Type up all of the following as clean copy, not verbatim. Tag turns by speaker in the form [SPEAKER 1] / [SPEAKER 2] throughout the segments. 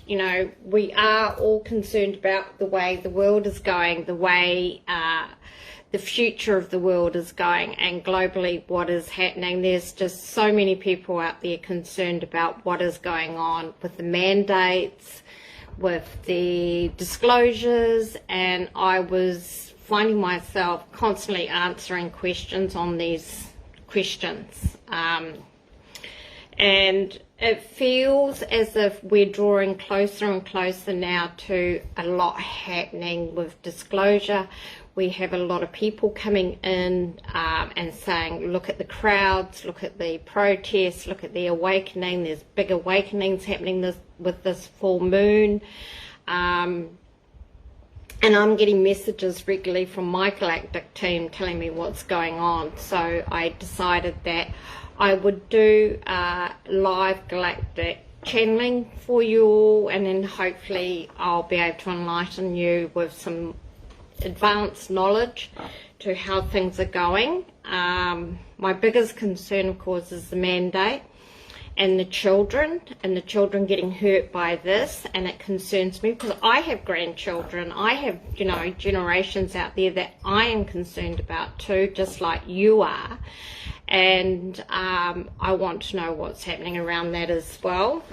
[SPEAKER 1] you know, we are all concerned about the way the world is going, the way the future of the world is going, and globally what is happening. There's just so many people out there concerned about what is going on with the mandates, with the disclosures, and I was finding myself constantly answering questions on these questions. And it feels as if we're drawing closer and closer now to a lot happening with disclosure. We have a lot of people coming in and saying, look at the crowds, look at the protests, look at the awakening. There's big awakenings happening with this full moon. And I'm getting messages regularly from my galactic team telling me what's going on. So I decided that I would do live galactic channeling for you all, and then hopefully I'll be able to enlighten you with some advanced knowledge to how things are going. My biggest concern, of course, is the mandate and the children getting hurt by this, and it concerns me because I have grandchildren. I have, you know, generations out there that I am concerned about too, just like you are. And I want to know what's happening around that as well.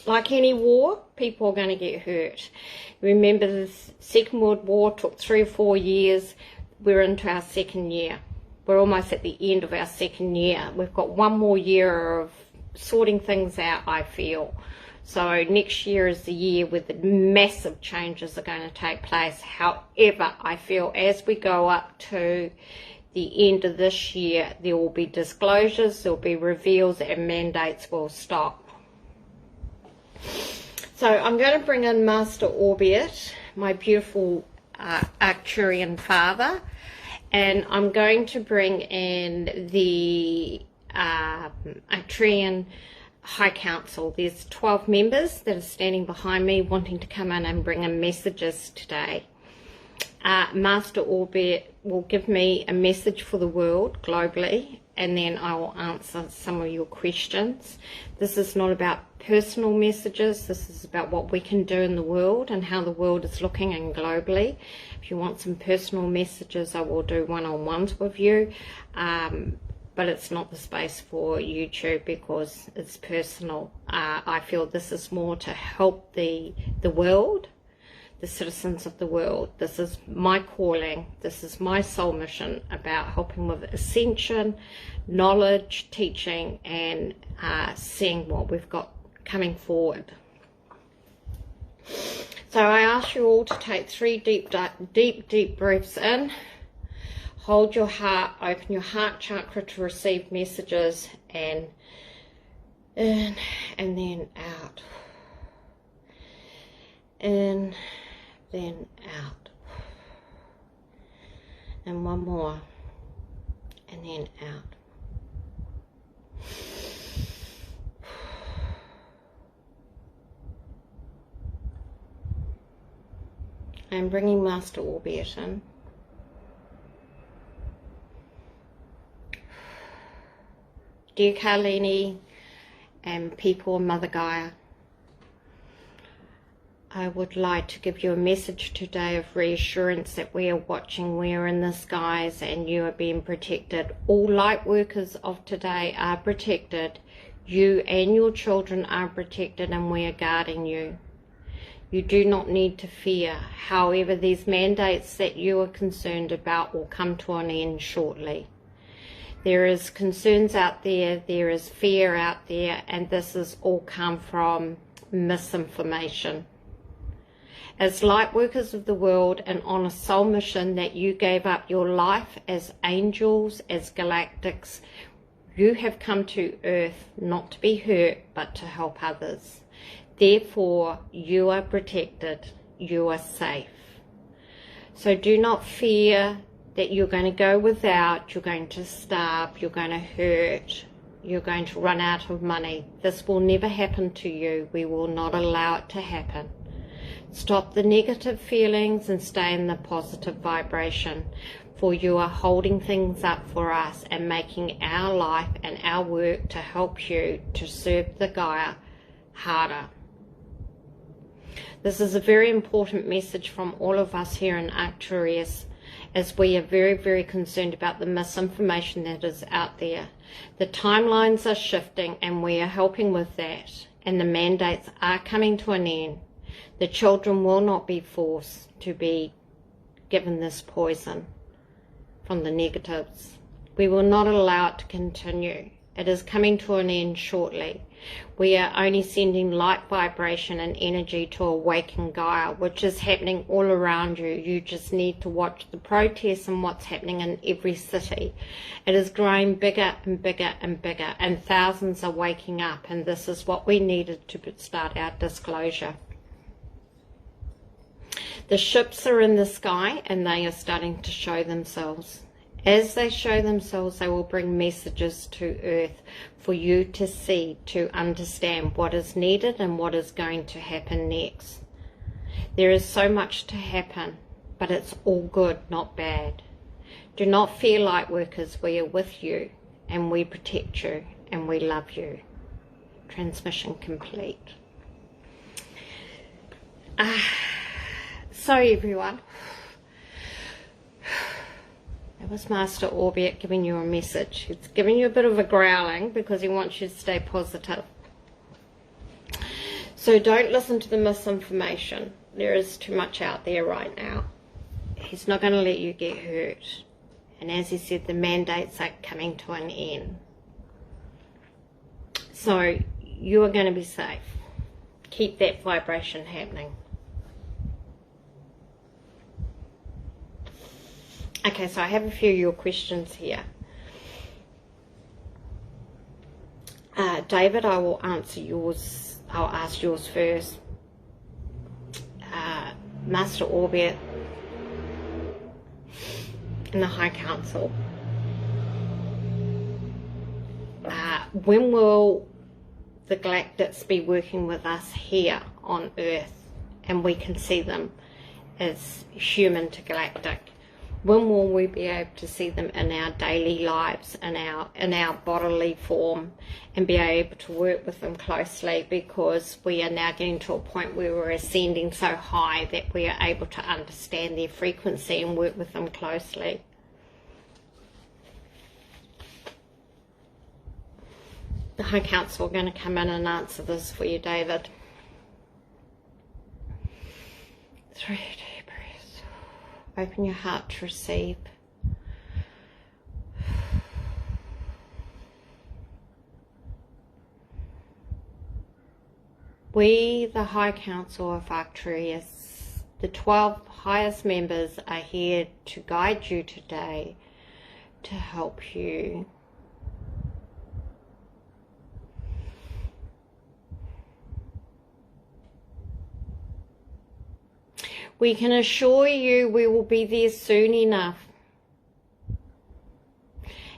[SPEAKER 1] Like any war, people are going to get hurt. Remember, the Second World War took 3 or 4 years. We're into our second year. We're almost at the end of our second year. We've got 1 more year of sorting things out, I feel. So next year is the year where the massive changes are going to take place. However, I feel as we go up to the end of this year, there will be disclosures, there will be reveals, and mandates will stop. So I'm going to bring in Master Orbeit, my beautiful Arcturian father, and I'm going to bring in the Arcturian High Council. There's 12 members that are standing behind me wanting to come in and bring in messages today. Master Orbeit will give me a message for the world globally, and then I will answer some of your questions. This is not about personal messages. This is about what we can do in the world and how the world is looking and globally. If you want some personal messages, I will do one-on-ones with you, but it's not the space for YouTube because it's personal. I feel this is more to help the world, the citizens of the world. This is my calling. This is my soul mission about helping with ascension, knowledge, teaching, and seeing what we've got coming forward. So I ask you all to take 3 deep breaths in. Hold your heart, open your heart chakra to receive messages, and in and then out. In, then out. And one more, and then out. I'm bringing Master Orbeit in. Dear Carlini and people of Mother Gaia, I would like to give you a message today of reassurance that we are watching, we are in the skies, and you are being protected. All light workers of today are protected. You and your children are protected, and we are guarding you. You do not need to fear. However, these mandates that you are concerned about will come to an end shortly. There is concerns out there, there is fear out there, and this has all come from misinformation. As light workers of the world and on a soul mission that you gave up your life as angels, as galactics, you have come to Earth not to be hurt but to help others. Therefore, you are protected, you are safe. So do not fear that you're going to go without, you're going to starve, you're going to hurt, you're going to run out of money. This will never happen to you. We will not allow it to happen. Stop the negative feelings and stay in the positive vibration, for you are holding things up for us and making our life and our work to help you to serve the Gaia harder. This is a very important message from all of us here in Arcturus, as we are very, very concerned about the misinformation that is out there. The timelines are shifting and we are helping with that, and the mandates are coming to an end. The children will not be forced to be given this poison from the negatives. We will not allow it to continue. It is coming to an end shortly. We are only sending light vibration and energy to awaken Gaia, which is happening all around you. You just need to watch the protests and what's happening in every city. It is growing bigger and bigger and bigger, and thousands are waking up, and this is what we needed to start our disclosure. The ships are in the sky and they are starting to show themselves. As they show themselves, they will bring messages to Earth for you to see, to understand what is needed and what is going to happen next. There is so much to happen, but it's all good, not bad. Do not fear, light workers. We are with you and we protect you and we love you. Transmission complete. So everyone, that was Master Orbeit giving you a message. It's giving you a bit of a growling because he wants you to stay positive. So don't listen to the misinformation. There is too much out there right now. He's not going to let you get hurt. And as he said, the mandates are coming to an end. So you are going to be safe. Keep that vibration happening. Okay, so I have a few of your questions here. David, I will answer yours. I'll ask yours first. Master Orbeit and the High Council. When will the galactics be working with us here on Earth and we can see them as human to galactic? When will we be able to see them in our daily lives, in our bodily form, and be able to work with them closely, because we are now getting to a point where we're ascending so high that we are able to understand their frequency and work with them closely. The High Council are going to come in and answer this for you, David. 3 deep breaths. Open your heart to receive. We, the High Council of Arcturus, the 12 highest members, are here to guide you today, to help you. We can assure you we will be there soon enough.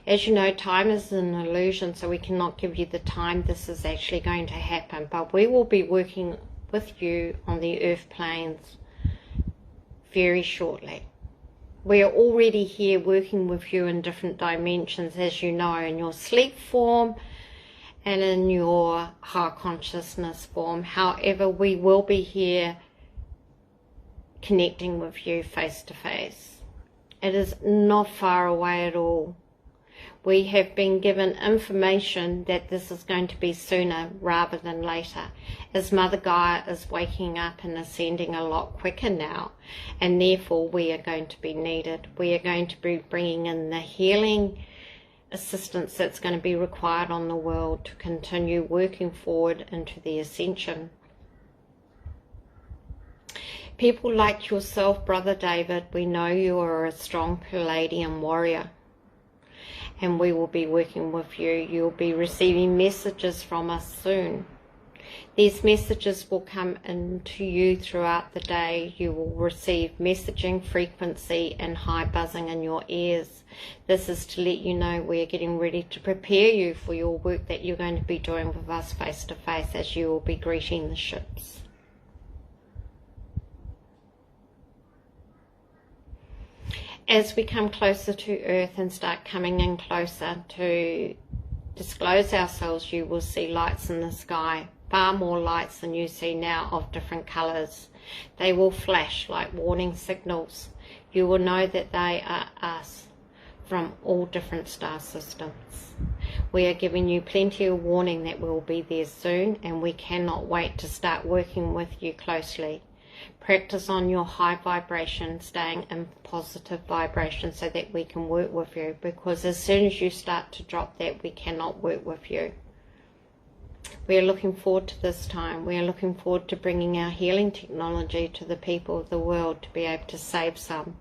[SPEAKER 1] As you know, time is an illusion, so we cannot give you the time this is actually going to happen. But we will be working with you on the earth planes very shortly. We are already here working with you in different dimensions, as you know, in your sleep form and in your high consciousness form. However, we will be here connecting with you face to face. It is not far away at all. We have been given information that this is going to be sooner rather than later, as Mother Gaia is waking up and ascending a lot quicker now, and therefore we are going to be needed. We are going to be bringing in the healing assistance that's going to be required on the world to continue working forward into the ascension. People like yourself, Brother David, we know you are a strong Palladian warrior, and we will be working with you. You'll be receiving messages from us soon. These messages will come into you throughout the day. You will receive messaging frequency and high buzzing in your ears. This is to let you know we are getting ready to prepare you for your work that you're going to be doing with us face to face, as you will be greeting the ships. As we come closer to Earth and start coming in closer to disclose ourselves, you will see lights in the sky, far more lights than you see now of different colours. They will flash like warning signals. You will know that they are us from all different star systems. We are giving you plenty of warning that we'll be there soon, and we cannot wait to start working with you closely. Practice on your high vibration, staying in positive vibration so that we can work with you, because as soon as you start to drop that, we cannot work with you. We are looking forward to this time. We are looking forward to bringing our healing technology to the people of the world to be able to save some.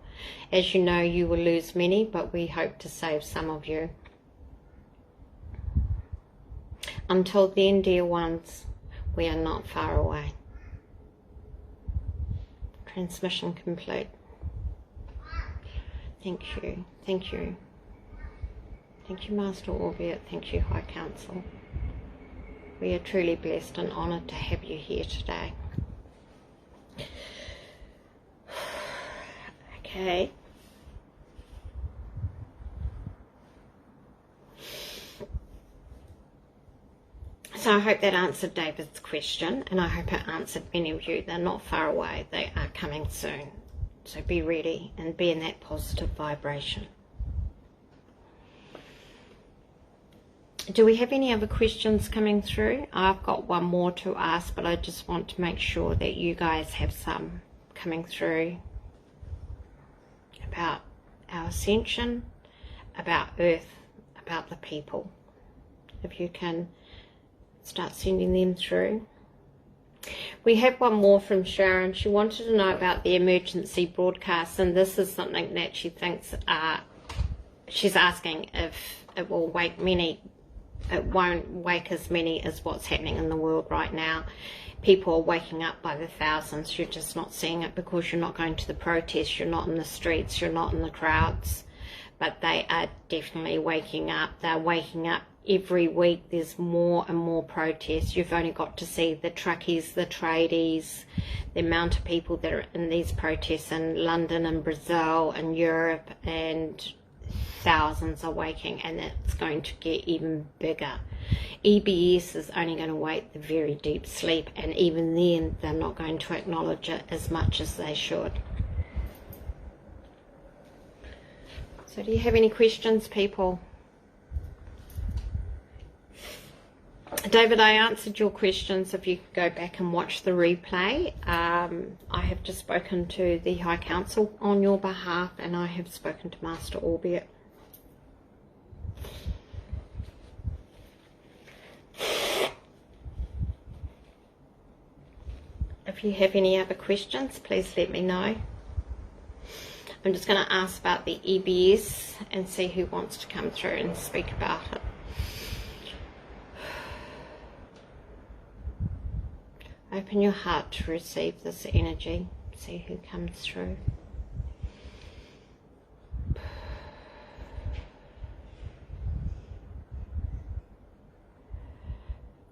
[SPEAKER 1] As you know, you will lose many, but we hope to save some of you. Until then, dear ones, we are not far away. Transmission complete. Thank you. Thank you. Thank you, Master Orbeit. Thank you, High Council. We are truly blessed and honoured to have you here today. Okay. So I hope that answered David's question, and I hope it answered many of you. They're not far away. They are coming soon. So be ready and be in that positive vibration. Do we have any other questions coming through? I've got one more to ask, but I just want to make sure that you guys have some coming through about our ascension, about Earth, about the people. If you can start sending them through. We have one more from Sharon. She wanted to know about the emergency broadcast, and this is something that she thinks, she's asking if it will wake many. It won't wake as many as what's happening in the world right now. People are waking up by the thousands. You're just not seeing it because you're not going to the protests, you're not in the streets, you're not in the crowds. But they are definitely waking up. They're waking up every week. There's more and more protests. You've only got to see the truckies, the tradies, the amount of people that are in these protests in London and Brazil and Europe, and thousands are waking, and it's going to get even bigger. EBS is only going to wake the very deep sleep, and even then they're not going to acknowledge it as much as they should. So do you have any questions, people? David, I answered your questions. If you could go back and watch the replay. I have just spoken to the High Council on your behalf, and I have spoken to Master Orbeit. If you have any other questions, please let me know. I'm just going to ask about the EBS and see who wants to come through and speak about it. Open your heart to receive this energy. See who comes through.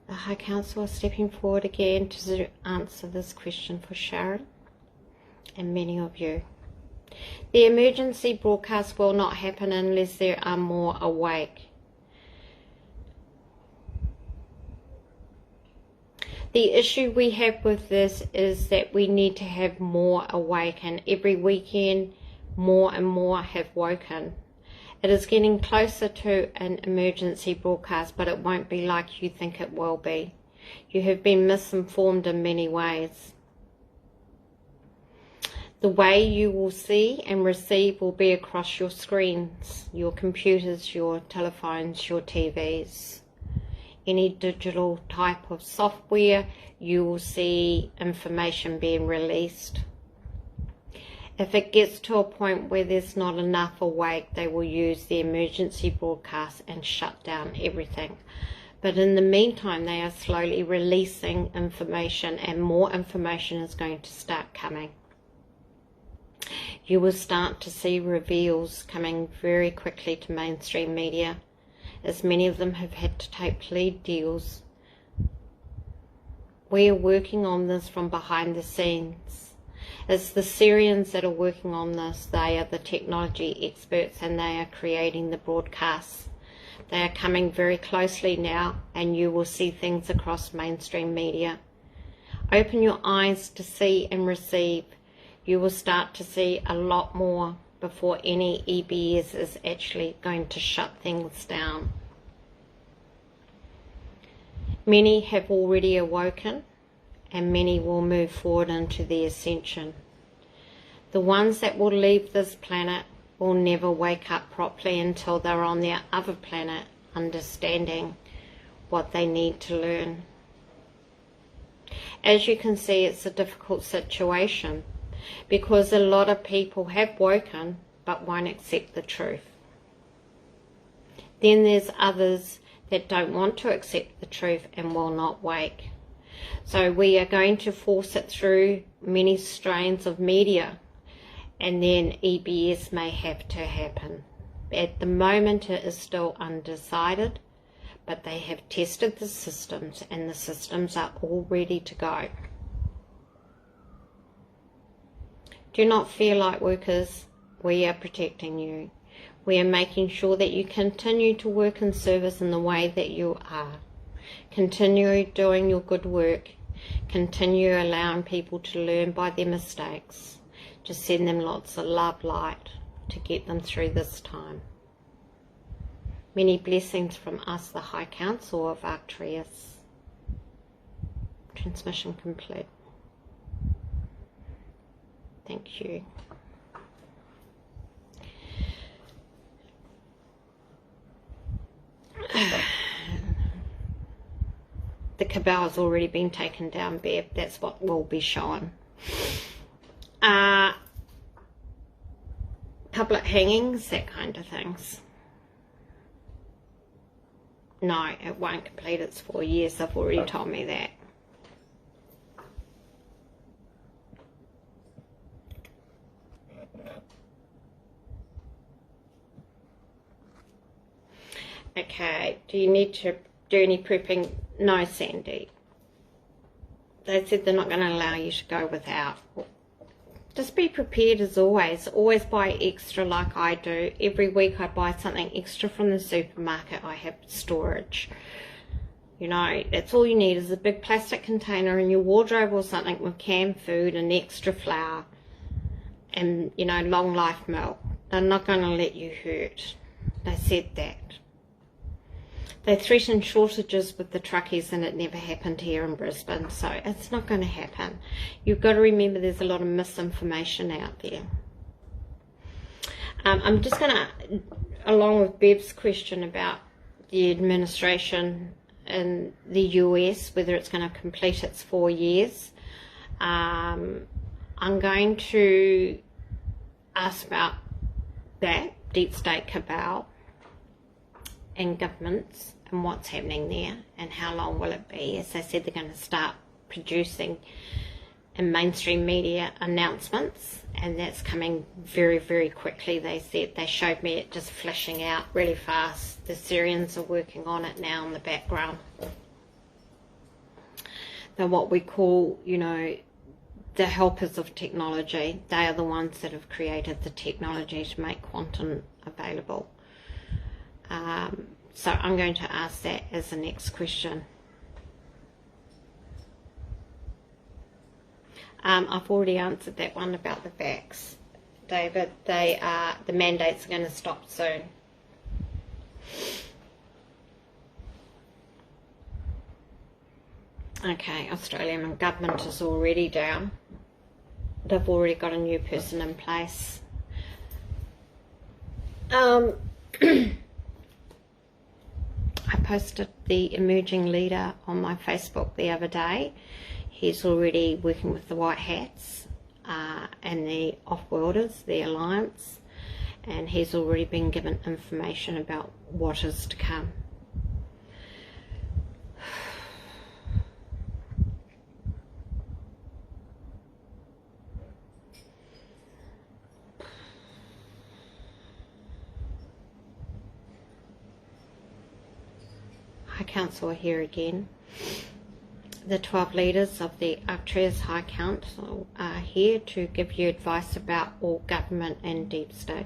[SPEAKER 1] The High Council is stepping forward again to answer this question for Sharon and many of you. The emergency broadcast will not happen unless there are more awake. The issue we have with this is that we need to have more awake, and every weekend more and more have woken. It is getting closer to an emergency broadcast, but it won't be like you think it will be. You have been misinformed in many ways. The way you will see and receive will be across your screens, your computers, your telephones, your TVs. Any digital type of software, you will see information being released. If it gets to a point where there's not enough awake, they will use the emergency broadcast and shut down everything. But in the meantime, they are slowly releasing information, and more information is going to start coming. You will start to see reveals coming very quickly to mainstream media, as many of them have had to take plea deals. We are working on this from behind the scenes. It's the Syrians that are working on this. They are the technology experts, and they are creating the broadcasts. They are coming very closely now, and you will see things across mainstream media. Open your eyes to see and receive. You will start to see a lot more before any EBS is actually going to shut things down. Many have already awoken, and many will move forward into the ascension. The ones that will leave this planet will never wake up properly until they're on their other planet, understanding what they need to learn. As you can see, it's a difficult situation because a lot of people have woken but won't accept the truth. Then there's others that don't want to accept the truth and will not wake. So we are going to force it through many strains of media, and then EBS may have to happen. At the moment it is still undecided, but they have tested the systems and the systems are all ready to go. Do not feel like workers. We are protecting you. We are making sure that you continue to work in service in the way that you are. Continue doing your good work. Continue allowing people to learn by their mistakes. Just send them lots of love, light to get them through this time. Many blessings from us, the High Council of Arcturus. Transmission complete. Thank you. The cabal has already been taken down, Bev. That's what will be shown. Public hangings, that kind of things. No, it won't complete its 4 years. They've already told me that. Okay, do you need to do any prepping? No, Sandy. They said they're not going to allow you to go without. Just be prepared as always. Always buy extra like I do. Every week I buy something extra from the supermarket. I have storage. You know, that's all you need is a big plastic container in your wardrobe or something with canned food and extra flour and, you know, long life milk. They're not going to let you hurt. They said that. They threatened shortages with the truckies and it never happened here in Brisbane, so it's not going to happen. You've got to remember there's a lot of misinformation out there. I'm just going to, along with Bev's question about the administration in the US, whether it's going to complete its 4 years, I'm going to ask about that, deep state cabal, and governments and what's happening there and how long will it be. As I said, they're going to start producing in mainstream media announcements, and that's coming very, very quickly. They said, they showed me it just flashing out really fast. The Syrians are working on it now in the background. They're what we call, you know, the helpers of technology. They are the ones that have created the technology to make quantum available. So I'm going to ask that as the next question. I've already answered that one about the vax, David. The mandates are going to stop soon. Okay, Australian government is already down. They've already got a new person in place. I posted the emerging leader on my Facebook the other day. He's already working with the White Hats and the Off-Worlders, the Alliance, and he's already been given information about what is to come. High Council are here again. The 12 leaders of the Arcturus High Council are here to give you advice about all government and deep state.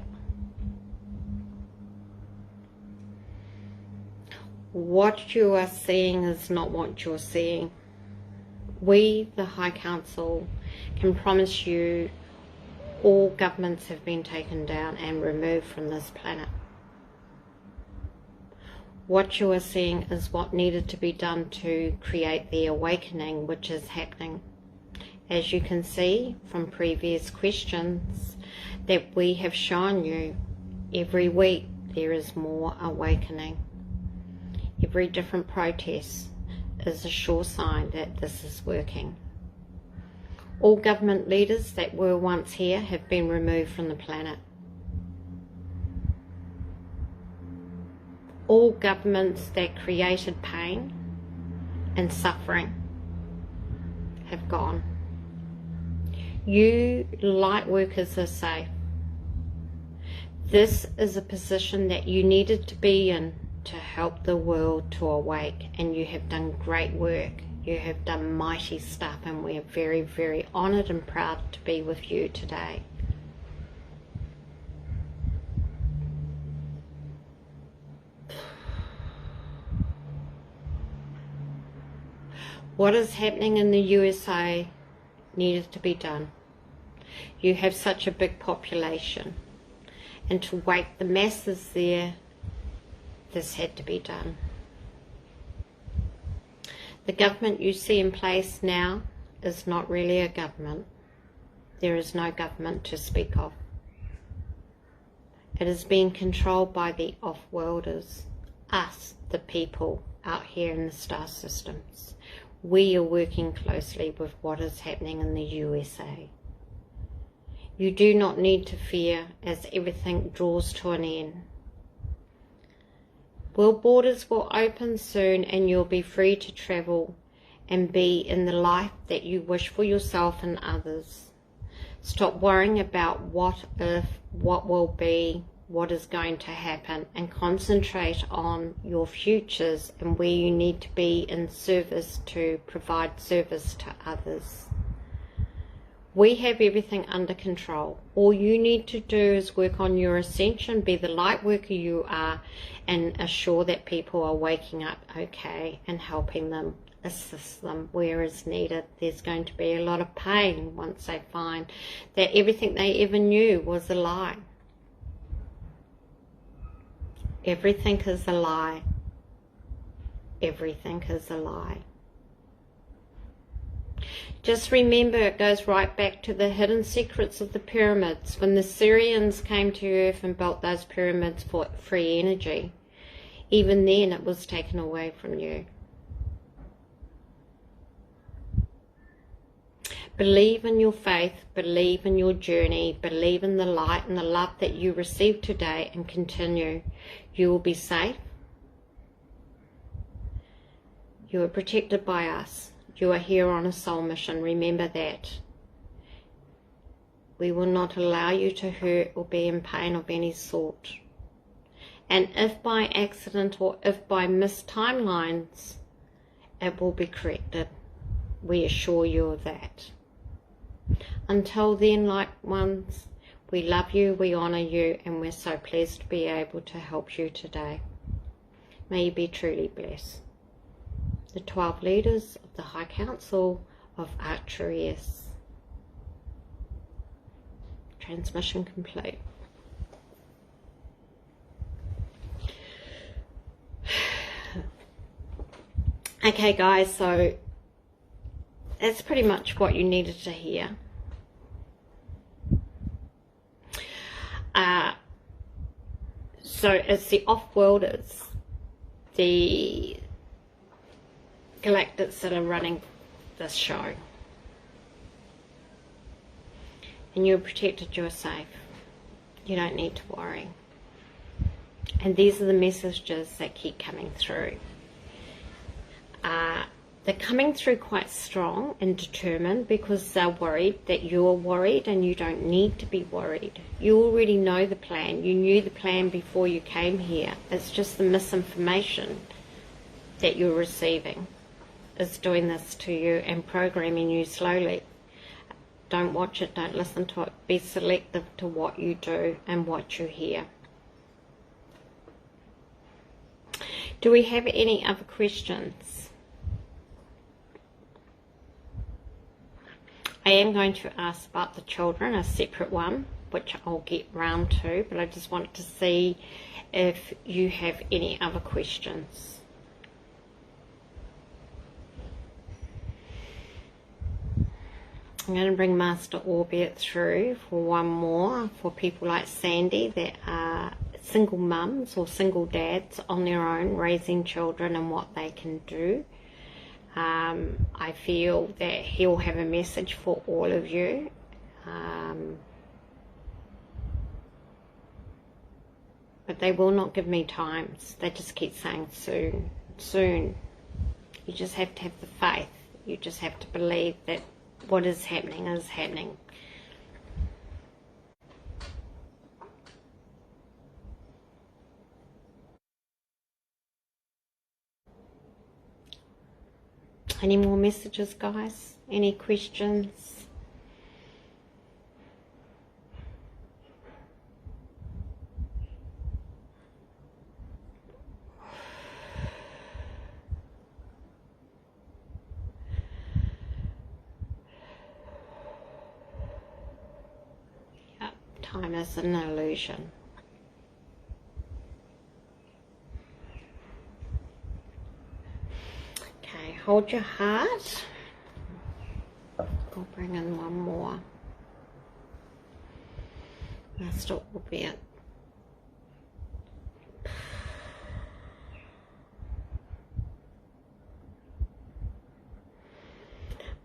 [SPEAKER 1] What you are seeing is not what you're seeing. We, the High Council, can promise you all governments have been taken down and removed from this planet. What you are seeing is what needed to be done to create the awakening which is happening. As you can see from previous questions that we have shown you, every week there is more awakening. Every different protest is a sure sign that this is working. All government leaders that were once here have been removed from the planet. All governments that created pain and suffering have gone. You light workers are safe. This is a position that you needed to be in to help the world to awake, and you have done great work. You have done mighty stuff, and we are very, very honoured and proud to be with you today. What is happening in the USA needed to be done. You have such a big population, and to wake the masses there, this had to be done. The government you see in place now is not really a government. There is no government to speak of. It is being controlled by the off-worlders, us, the people out here in the star systems. We are working closely with what is happening in the USA. You do not need to fear as everything draws to an end. World borders will open soon, and you'll be free to travel and be in the life that you wish for yourself and others. Stop worrying about what if, what will be, what is going to happen, and concentrate on your futures and where you need to be in service to provide service to others. We have everything under control. All you need to do is work on your ascension, be the light worker you are, and assure that people are waking up okay and helping them, assist them where is needed. There's going to be a lot of pain once they find that everything they ever knew was a lie. Everything is a lie. Everything is a lie. Just remember, it goes right back to the hidden secrets of the pyramids. When the Syrians came to Earth and built those pyramids for free energy, even then it was taken away from you. Believe in your faith, believe in your journey, believe in the light and the love that you received today, and continue. You will be safe. You are protected by us. You are here on a soul mission. Remember that. We will not allow you to hurt or be in pain of any sort. And if by accident or if by missed timelines, it will be corrected. We assure you of that. Until then, liked ones, we love you, we honour you, and we're so pleased to be able to help you today. May you be truly blessed. The 12 leaders of the High Council of Arcturus. Transmission complete. Okay guys, so that's pretty much what you needed to hear. So it's the off-worlders, the galactics that are running this show. And you're protected, you're safe. You don't need to worry. And these are the messages that keep coming through. They're coming through quite strong and determined because they're worried that you're worried, and you don't need to be worried. You already know the plan. You knew the plan before you came here. It's just the misinformation that you're receiving is doing this to you and programming you slowly. Don't watch it, don't listen to it. Be selective to what you do and what you hear. Do we have any other questions? I am going to ask about the children, a separate one, which I'll get round to, but I just want to see if you have any other questions. I'm going to bring Master Orbeit through for one more for people like Sandy that are single mums or single dads on their own raising children and what they can do. I feel that he'll have a message for all of you. But they will not give me times. They just keep saying soon, soon. You just have to have the faith. You just have to believe that what is happening is happening. Any more messages, guys? Any questions? Yep, time is an illusion. Hold your heart. I'll bring in one more. Master Orbeit.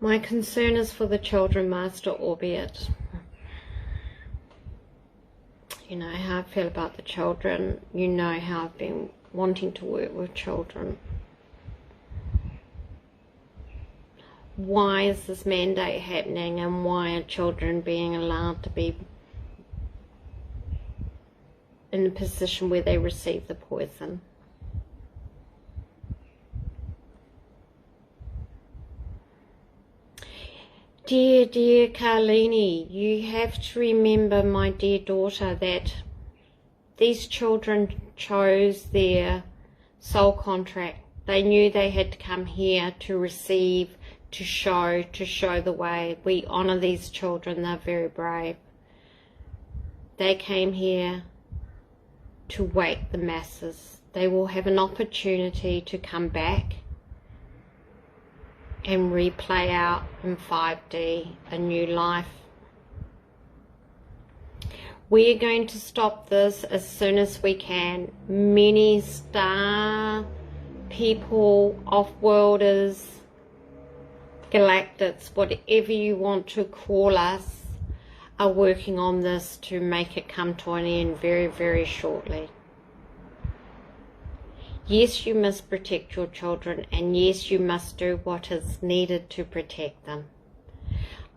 [SPEAKER 1] My concern is for the children, Master Orbeit. You know how I feel about the children. You know how I've been wanting to work with children. Why is this mandate happening, and why are children being allowed to be in a position where they receive the poison? Dear, dear Carlini, you have to remember, my dear daughter, that these children chose their soul contract. They knew they had to come here to receive, to show the way. We honour these children. They're very brave. They came here to wake the masses. They will have an opportunity to come back and replay out in 5D a new life. We are going to stop this as soon as we can. Many star people, off-worlders, galactics, whatever you want to call us, are working on this to make it come to an end very, very shortly. Yes, you must protect your children, and yes, you must do what is needed to protect them.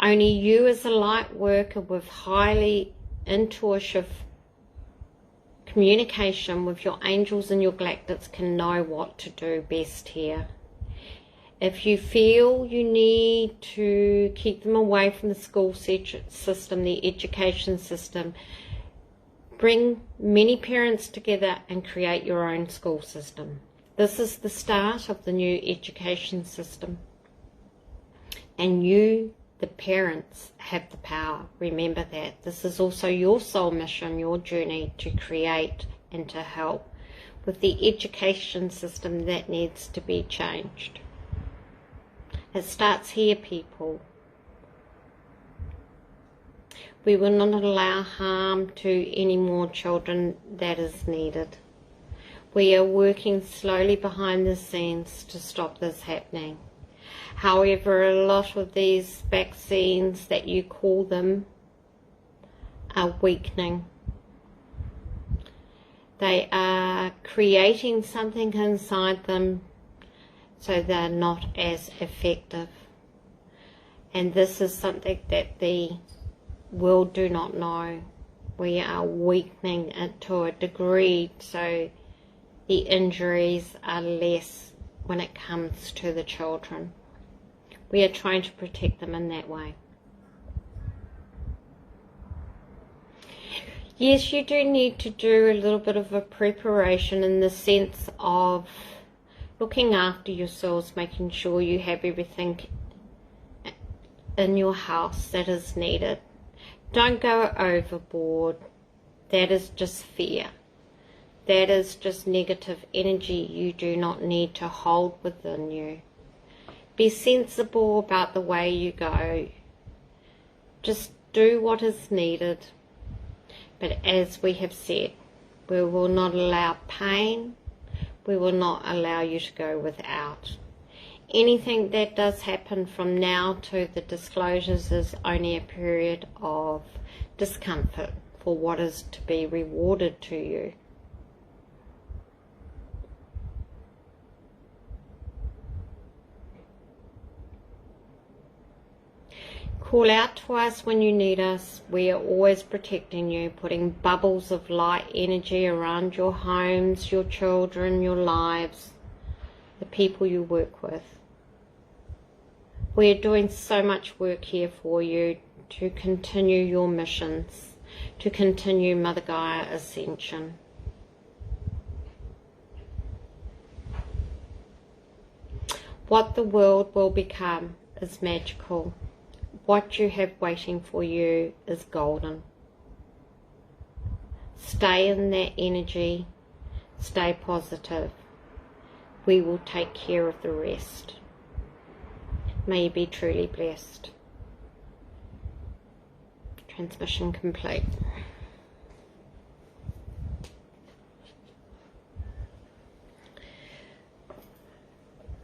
[SPEAKER 1] Only you, as a light worker with highly intuitive communication with your angels and your galactics, can know what to do best here. If you feel you need to keep them away from the school system, the education system, bring many parents together and create your own school system. This is the start of the new education system. And you, the parents, have the power. Remember that. This is also your soul mission, your journey to create and to help with the education system that needs to be changed. It starts here, people. We will not allow harm to any more children that is needed. We are working slowly behind the scenes to stop this happening. However, a lot of these vaccines that you call them are weakening. They are creating something inside them so they're not as effective. And this is something that the world do not know. We are weakening it to a degree so the injuries are less when it comes to the children. We are trying to protect them in that way. Yes, you do need to do a little bit of a preparation in the sense of looking after yourselves, making sure you have everything in your house that is needed. Don't go overboard. That is just fear. That is just negative energy you do not need to hold within you. Be sensible about the way you go. Just do what is needed. But as we have said, we will not allow pain. We will not allow you to go without. Anything that does happen from now to the disclosures is only a period of discomfort for what is to be rewarded to you. Call out to us when you need us. We are always protecting you, putting bubbles of light energy around your homes, your children, your lives, the people you work with. We are doing so much work here for you to continue your missions, to continue Mother Gaia Ascension. What the world will become is magical. What you have waiting for you is golden. Stay in that energy. Stay positive. We will take care of the rest. May you be truly blessed. Transmission complete.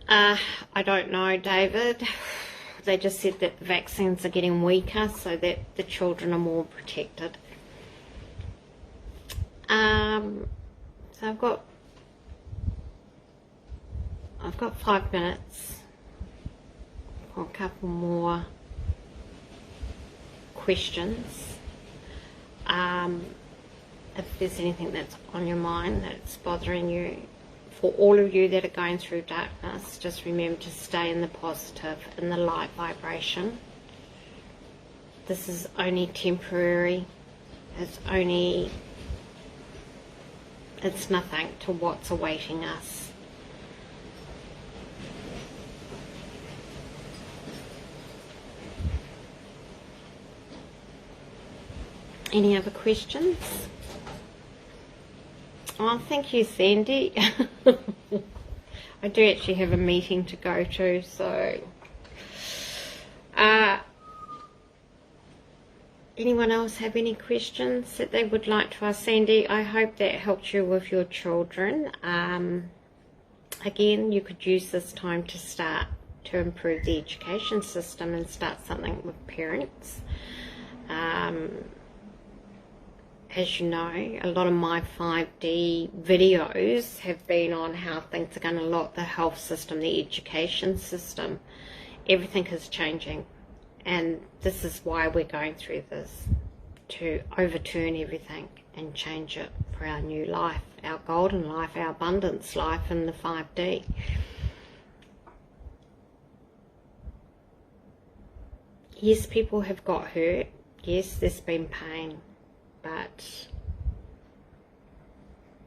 [SPEAKER 1] I don't know, David. They just said that the vaccines are getting weaker so that the children are more protected. So I've got 5 minutes. A couple more questions. If there's anything that's on your mind that's bothering you, for all of you that are going through darkness, just remember to stay in the positive, in the light vibration. This is only temporary. It's nothing to what's awaiting us. Any other questions? Oh, thank you, Sandy. I do actually have a meeting to go to, so... anyone else have any questions that they would like to ask Sandy? I hope that helped you with your children. Again, you could use this time to start to improve the education system and start something with parents. As you know, a lot of my 5D videos have been on how things are going to lock the health system, the education system. Everything is changing. And this is why we're going through this, to overturn everything and change it for our new life, our golden life, our abundance life in the 5D. Yes, people have got hurt. Yes, there's been pain. But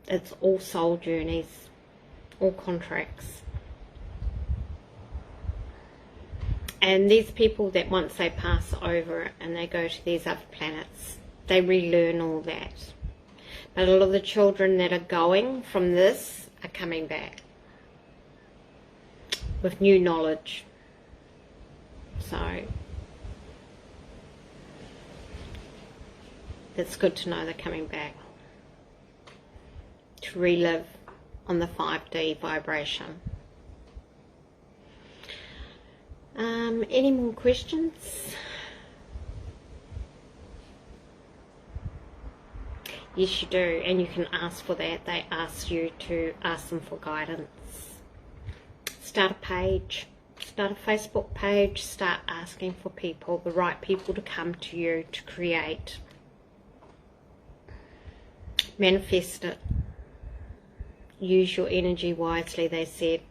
[SPEAKER 1] it's all soul journeys, all contracts. And these people that once they pass over and they go to these other planets, they relearn all that. But a lot of the children that are going from this are coming back with new knowledge. So it's good to know they're coming back to relive on the 5D vibration. Any more questions? Yes, you do, and you can ask for that. They ask you to ask them for guidance. Start a page, start a Facebook page, start asking for people, the right people to come to you to create. Manifest it. Use your energy wisely, they said.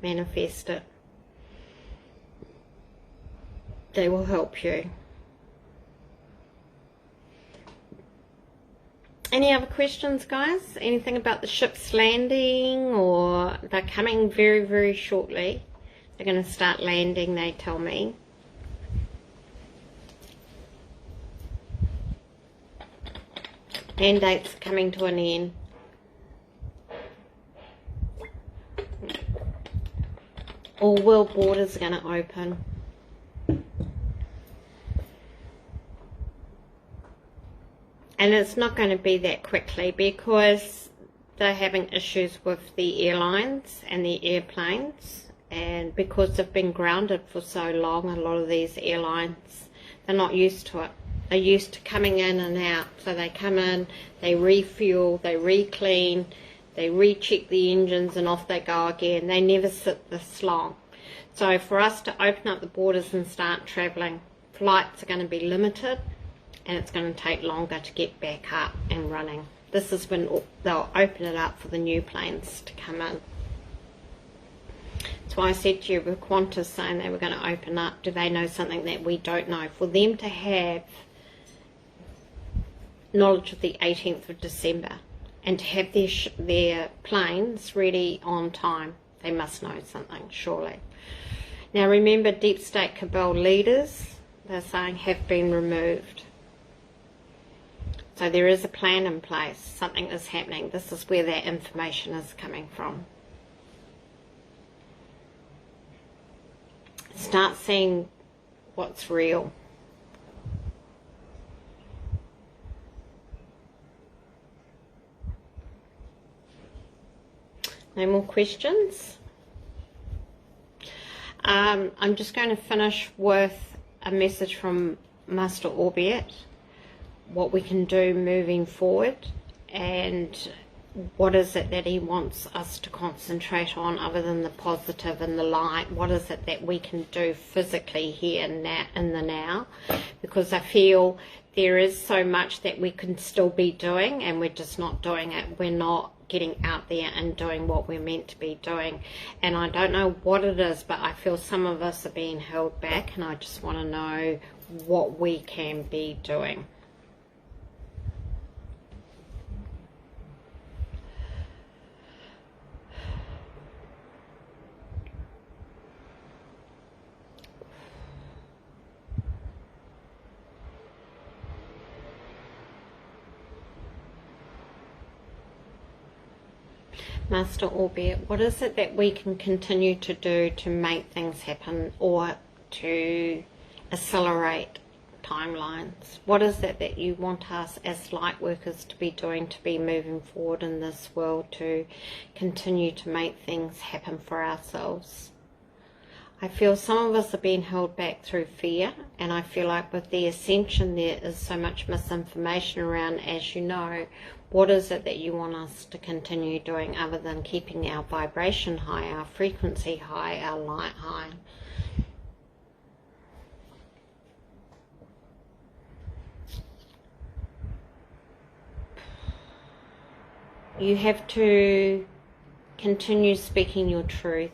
[SPEAKER 1] Manifest it. They will help you. Any other questions, guys? Anything about the ships landing? Or they're coming very, very shortly. They're going to start landing, they tell me. Mandates coming to an end. All world borders are going to open. And it's not going to be that quickly because they're having issues with the airlines and the airplanes, and because they've been grounded for so long, a lot of these airlines, they're not used to it. They're used to coming in and out. So they come in, they refuel, they re-clean, they recheck the engines, and off they go again. They never sit this long. So for us to open up the borders and start travelling, flights are going to be limited, and it's going to take longer to get back up and running. This is when they'll open it up for the new planes to come in. That's why I said to you, with Qantas saying they were going to open up, do they know something that we don't know? For them to have knowledge of the 18th of December and to have their planes ready on time, they must know something, surely. Now remember, Deep State Cabal leaders, they're saying, have been removed. So there is a plan in place. Something is happening. This is where that information is coming from. Start seeing what's real. No more questions? I'm just going to finish with a message from Master Orbeit. What we can do moving forward, and what is it that he wants us to concentrate on other than the positive and the light. What is it that we can do physically here and now, in the now, because I feel there is so much that we can still be doing and we're just not doing it. We're not getting out there and doing what we're meant to be doing, and I don't know what it is, but I feel some of us are being held back, and I just want to know what we can be doing. Master Orbeit, what is it that we can continue to do to make things happen or to accelerate timelines? What is it that you want us as light workers to be doing, to be moving forward in this world, to continue to make things happen for ourselves? I feel some of us are being held back through fear, and I feel like with the ascension there is so much misinformation around, as you know. What is it that you want us to continue doing other than keeping our vibration high, our frequency high, our light high? You have to continue speaking your truth.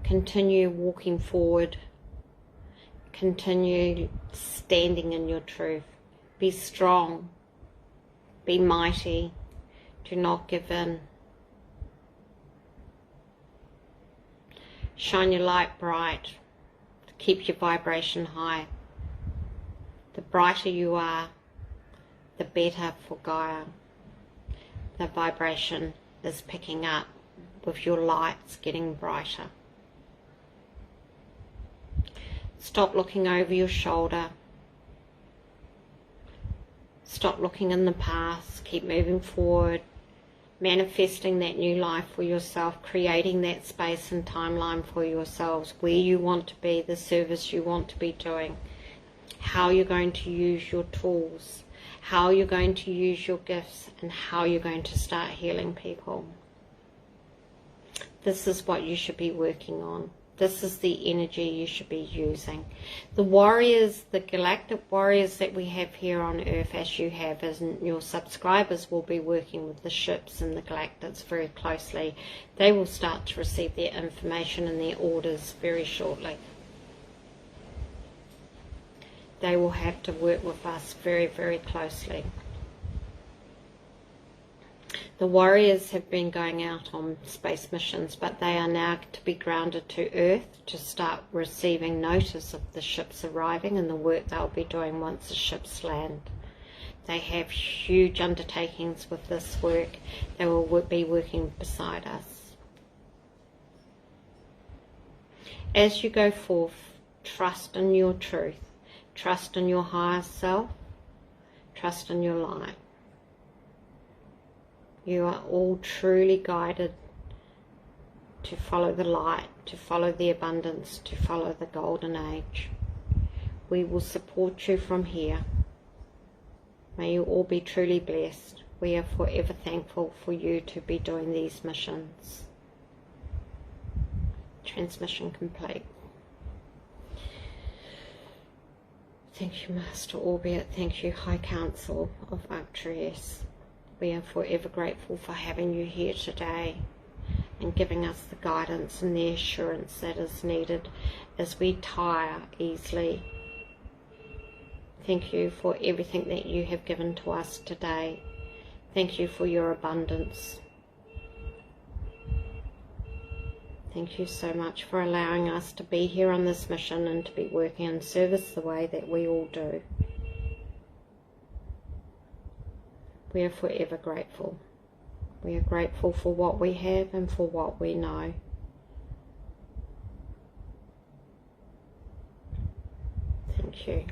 [SPEAKER 1] Continue walking forward. Continue standing in your truth. Be strong. Be mighty. Do not give in. Shine your light bright. Keep your vibration high. The brighter you are, the better for Gaia. The vibration is picking up with your lights getting brighter. Stop looking over your shoulder. Stop looking in the past. Keep moving forward. Manifesting that new life for yourself. Creating that space and timeline for yourselves. Where you want to be. The service you want to be doing. How you're going to use your tools. How you're going to use your gifts. And how you're going to start healing people. This is what you should be working on. This is the energy you should be using. The warriors, the galactic warriors that we have here on Earth, as you have, as your subscribers, will be working with the ships and the galactics very closely. They will start to receive their information and their orders very shortly. They will have to work with us very, very closely. The warriors have been going out on space missions, but they are now to be grounded to Earth to start receiving notice of the ships arriving and the work they'll be doing once the ships land. They have huge undertakings with this work. They will be working beside us. As you go forth, trust in your truth, trust in your higher self, trust in your light. You are all truly guided to follow the light, to follow the abundance, to follow the golden age. We will support you from here. May you all be truly blessed. We are forever thankful for you to be doing these missions. Transmission complete. Thank you, Master Orbeit. Thank you, High Council of Arcturus. We are forever grateful for having you here today and giving us the guidance and the assurance that is needed as we tire easily. Thank you for everything that you have given to us today. Thank you for your abundance. Thank you so much for allowing us to be here on this mission and to be working in service the way that we all do. We are forever grateful. We are grateful for what we have and for what we know. Thank you.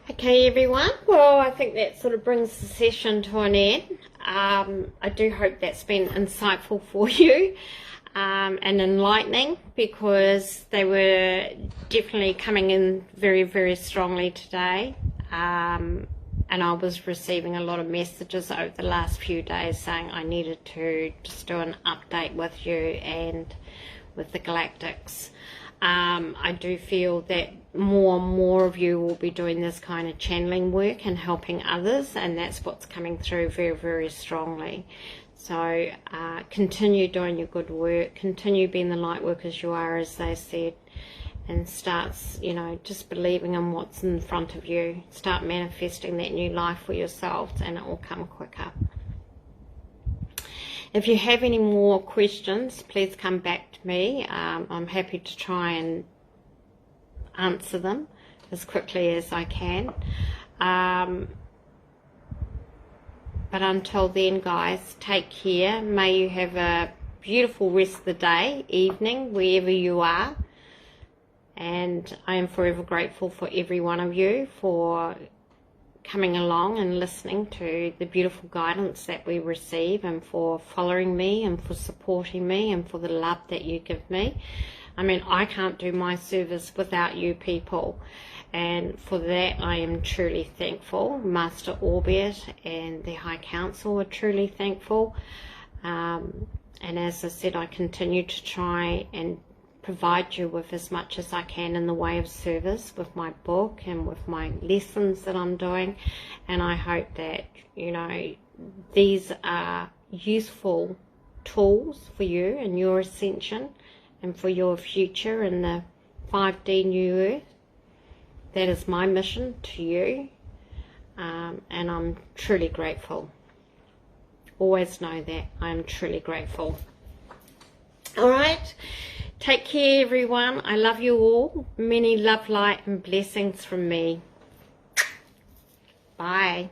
[SPEAKER 1] Okay, everyone. Well, I think that sort of brings the session to an end. I do hope that's been insightful for you and enlightening, because they were definitely coming in very, very strongly today. And I was receiving a lot of messages over the last few days saying I needed to just do an update with you and with the galactics. I do feel that more and more of you will be doing this kind of channeling work and helping others, and that's what's coming through very, very strongly. So continue doing your good work, continue being the light workers you are, as they said, and starts, you know, just believing in what's in front of you. Start manifesting that new life for yourselves, and it will come quicker. If you have any more questions, please come back to me. I'm happy to try and answer them as quickly as I can. But until then, guys, take care. May you have a beautiful rest of the day, evening, wherever you are. And I am forever grateful for every one of you for coming along and listening to the beautiful guidance that we receive, and for following me, and for supporting me, and for the love that you give me. I mean, I can't do my service without you people, and for that I am truly thankful. Master Orbeit and the High Council are truly thankful, and as I said, I continue to try and provide you with as much as I can in the way of service with my book and with my lessons that I'm doing. And I hope that, you know, these are useful tools for you and your ascension and for your future in the 5D New Earth. That is my mission to you, and I'm truly grateful. Always know that I'm truly grateful. All right. Take care, everyone. I love you all. Many love, light, and blessings from me. Bye.